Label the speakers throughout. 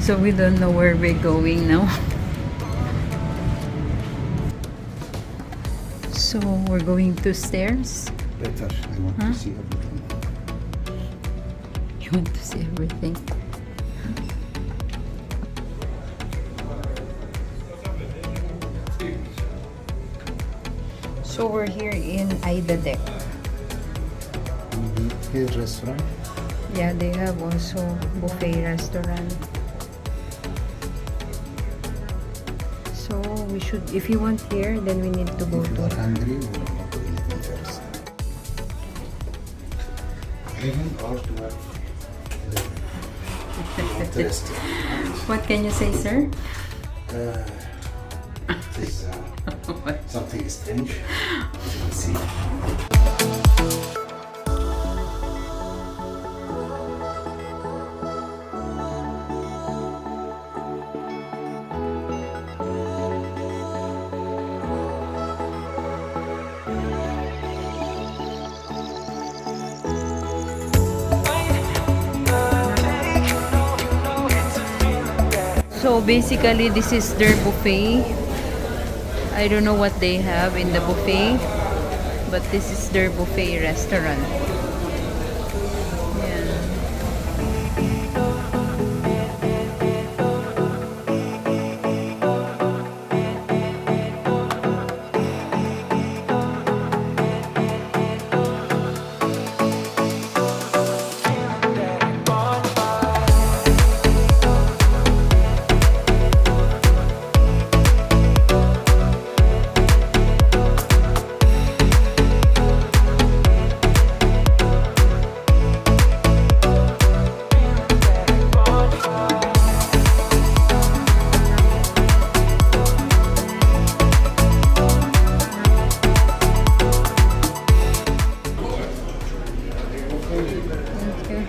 Speaker 1: So we don't know where we're going now. So we're going to stairs.
Speaker 2: Better. I want to see everything.
Speaker 1: You want to see everything? So we're here in Aida Deck.
Speaker 2: Here restaurant.
Speaker 1: Yeah, they have also buffet restaurant. So we should, if you want here, then we need to go
Speaker 2: If you
Speaker 1: to.
Speaker 2: are hungry, we will go to 11 first. 11 or 12. Interesting.
Speaker 1: What can you say, sir?
Speaker 2: It is something strange. Let's see.
Speaker 1: So basically, this is their buffet. I don't know what they have in the buffet, but this is their buffet restaurant. Yeah. Okay.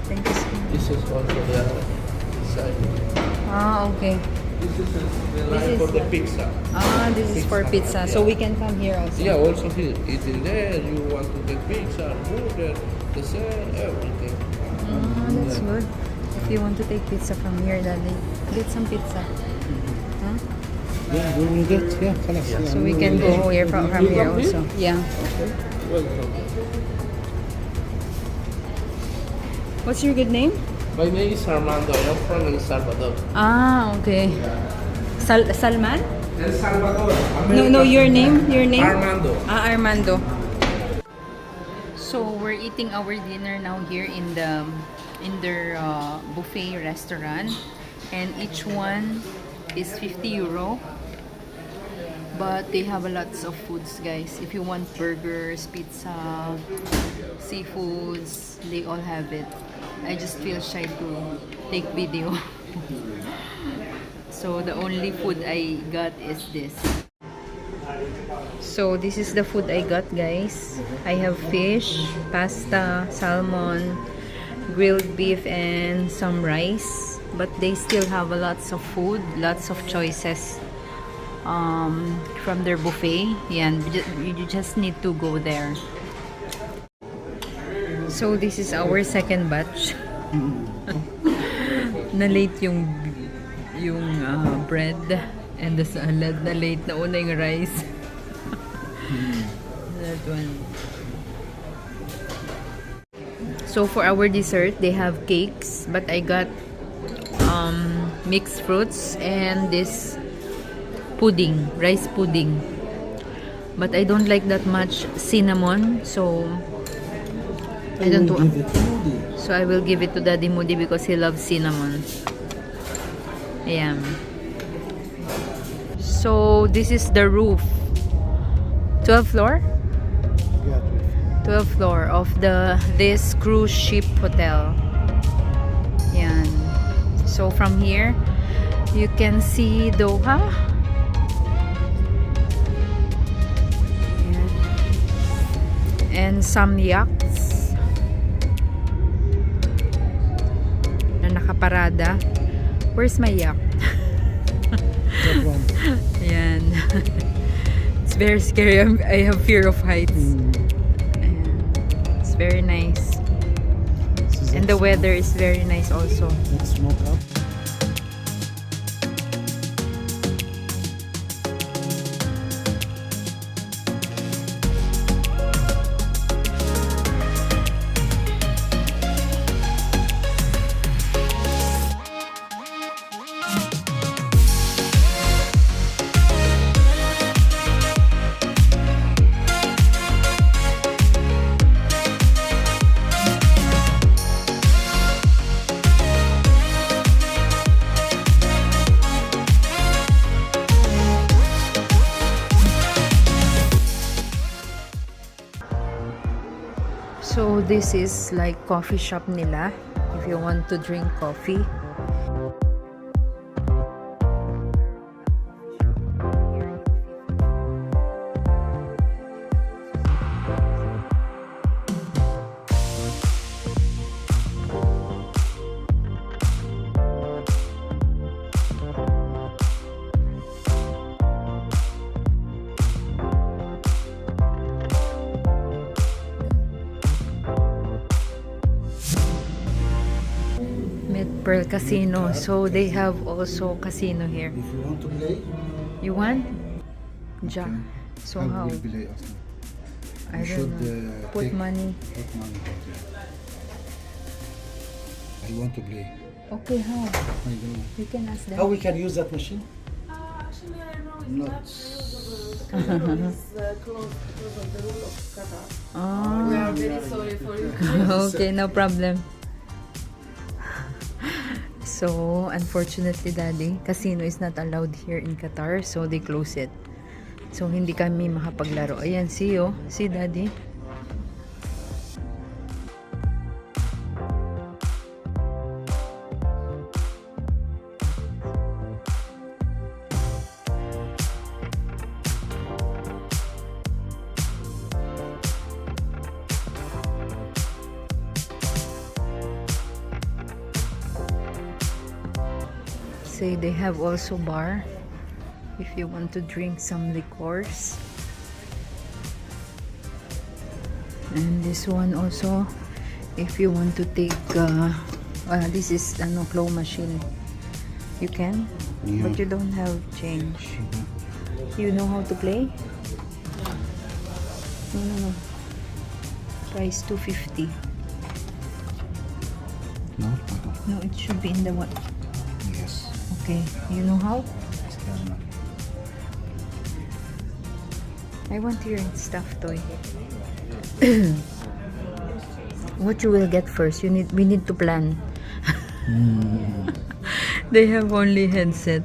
Speaker 1: Thank you so much.
Speaker 3: This is also the other side.
Speaker 1: Ah, okay.
Speaker 3: This is the
Speaker 1: This
Speaker 3: line
Speaker 1: is
Speaker 3: for the
Speaker 1: the-
Speaker 3: pizza.
Speaker 1: Ah, this is for pizza. So we can come here also.
Speaker 3: Yeah, also here. It's in there. You want to get pizza, burger, dessert, everything.
Speaker 1: Ah, that's good. If you want to take pizza from here, Daddy, get some pizza. Huh?
Speaker 2: Yeah, we will get. Yeah, خلاص.
Speaker 1: So we can go here from here
Speaker 3: come
Speaker 1: also. Yeah.
Speaker 3: Okay. Welcome.
Speaker 1: What's your good name?
Speaker 3: My name is Armando. I'm from El Salvador.
Speaker 1: Ah, okay. Salman?
Speaker 3: El Salvador.
Speaker 1: No, your name? Your name?
Speaker 3: Armando.
Speaker 1: Ah, Armando. So we're eating our dinner now here in their buffet restaurant, and each one is 50 euro. But they have a lots of foods, guys. If you want burgers, pizza, seafoods, they all have it. I just feel shy to take video. So the only food I got is this. So this is the food I got, guys. I have fish, pasta, salmon, grilled beef, and some rice. But they still have a lots of food, lots of choices from their buffet. Yeah, you just need to go there. So this is our second batch. Na late yung bread and the salad. Na late na una yung rice. That one. So for our dessert, they have cakes, but I got mixed fruits and this pudding, rice pudding. But I don't like that much cinnamon, so I don't want. So I will give it to Daddy Moody because he loves cinnamon. Ayan. So this is the roof. 12th floor?
Speaker 2: Yeah,
Speaker 1: 12th floor of this cruise ship hotel. Yan. So from here, you can see Doha. Yan. And some yachts na nakaparada. Where's my yacht?
Speaker 2: that one.
Speaker 1: Yan. It's very scary. I have fear of heights. Ayan. It's very nice.
Speaker 2: This is
Speaker 1: And the weather is very nice also.
Speaker 2: Let's smoke up.
Speaker 1: So this is like coffee shop nila if you want to drink coffee. Pearl Casino. So they have also casino here.
Speaker 2: If you want to play,
Speaker 1: You want? Ja. So how?
Speaker 2: will play after.
Speaker 1: I
Speaker 2: You
Speaker 1: don't
Speaker 2: should
Speaker 1: know. Put
Speaker 2: take-
Speaker 1: money.
Speaker 2: Put money. I want to play.
Speaker 1: Okay, how?
Speaker 2: I don't know.
Speaker 1: You can ask them.
Speaker 2: How we can use that machine?
Speaker 4: Actually, I know
Speaker 2: Not.
Speaker 4: it's closed because of the rule of Qatar.
Speaker 1: Ah.
Speaker 4: We are very sorry for you.
Speaker 1: Okay, no problem. So, unfortunately, Daddy, casino is not allowed here in Qatar, so they close it. So, hindi kami makapaglaro. Ayan, see you. See, Daddy. Say they have also bar if you want to drink some liqueurs. And this one also if you want to take this is claw machine. You can,
Speaker 2: Yeah.
Speaker 1: but you don't have change. You know how to play? No. Price 250.
Speaker 2: No.
Speaker 1: No, it should be in the one.
Speaker 2: Yes.
Speaker 1: Okay, you know how? I want your stuffed toy. What you will get first? We need to plan. They have only headset.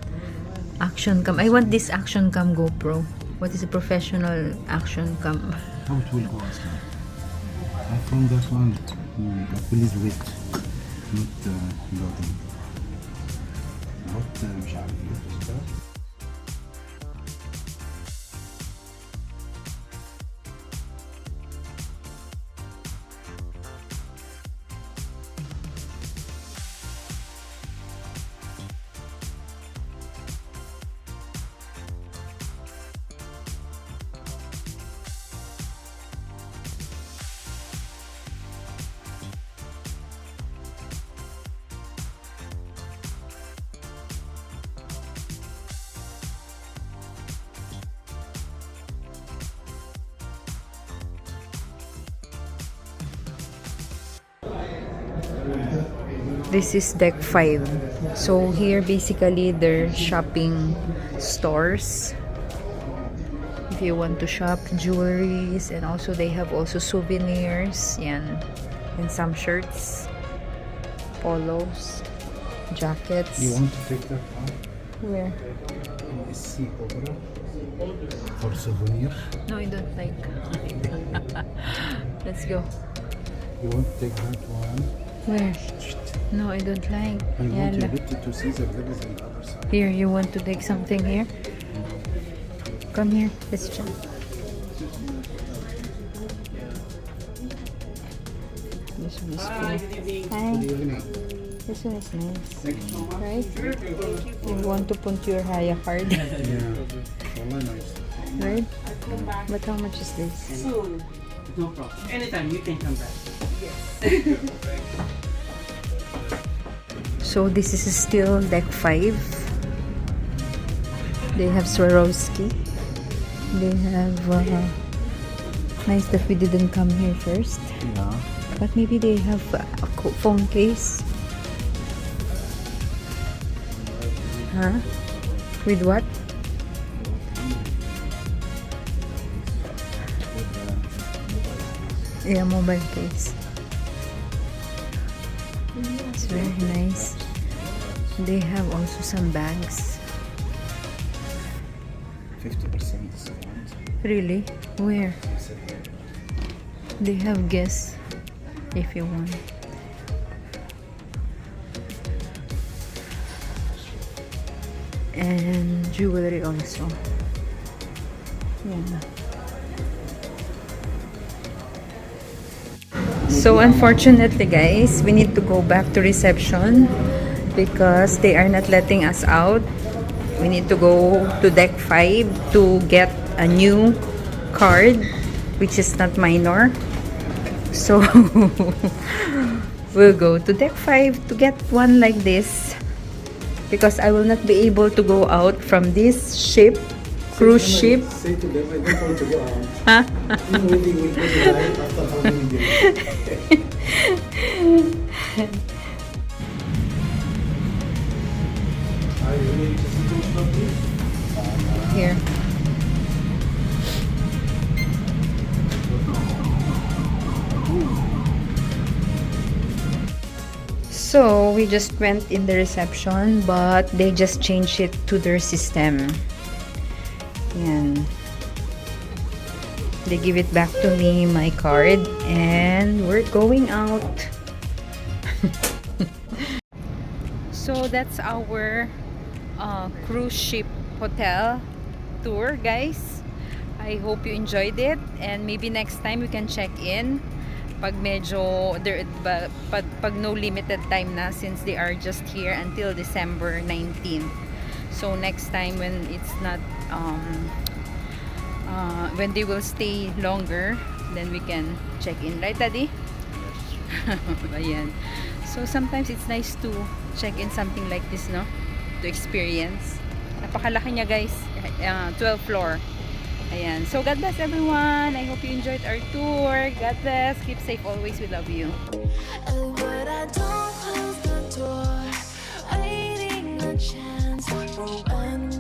Speaker 1: Action cam. I want this action cam GoPro. What is a professional action cam?
Speaker 2: How it will go Aslan? From that one, please wait. Not loading. Not مش عارف ايه.
Speaker 1: This is deck 5. So here basically they're shopping stores. If you want to shop jewelries, and also they have also souvenirs, yan, and some shirts, polos, jackets.
Speaker 2: You want to take that one?
Speaker 1: Where?
Speaker 2: See Cobra for souvenir.
Speaker 1: No, I don't like. Let's go.
Speaker 2: You want to take that one?
Speaker 1: Where? No, I don't like.
Speaker 2: I want you
Speaker 1: Yala.
Speaker 2: to see the levels on the other side.
Speaker 1: Here, you want to take something here? Come here. Let's check. This one is cool. Hi.
Speaker 2: Good evening.
Speaker 1: This one is nice. Right? You want to put your Haya card.
Speaker 2: Yeah. Wallah nice.
Speaker 1: Right? But how much is this?
Speaker 4: Soon.
Speaker 5: No problem. Anytime you can come back.
Speaker 1: So this is still deck 5. They have Swarovski. They have nice that we didn't come here first.
Speaker 2: Yeah.
Speaker 1: But maybe they have a phone case. Huh? With what? Yeah, mobile case. It's very nice. They have also some bags.
Speaker 2: 50% discount.
Speaker 1: Really? Where? They have guests if you want. And jewelry also. Yeah. So unfortunately guys, we need to go back to reception because they are not letting us out. We need to go to deck 5 to get a new card, which is not minor. So we'll go to deck 5 to get one like this because I will not be able to go out from this ship, cruise ship.
Speaker 2: Say to them, I don't want to go out.
Speaker 1: Huh?
Speaker 2: Maybe we could die after how many days. Are you ready to see those properties?
Speaker 1: Here. So we just went in the reception, but they just changed it to their system. Yan. They give it back to me, my card, and we're going out. So that's our cruise ship hotel tour, guys. I hope you enjoyed it, and maybe next time we can check in pag medyo pag no limited time na, since they are just here until December 19th. So next time when it's not when they will stay longer, then we can check in, right Daddy? Ayan. So sometimes it's nice to check in something like this, no, to experience. Napakalaki niya guys, 12th floor. Ayan. So God bless everyone. I hope you enjoyed our tour. God bless. Keep safe always. We love you.
Speaker 5: But I don't close the door, waiting a chance for when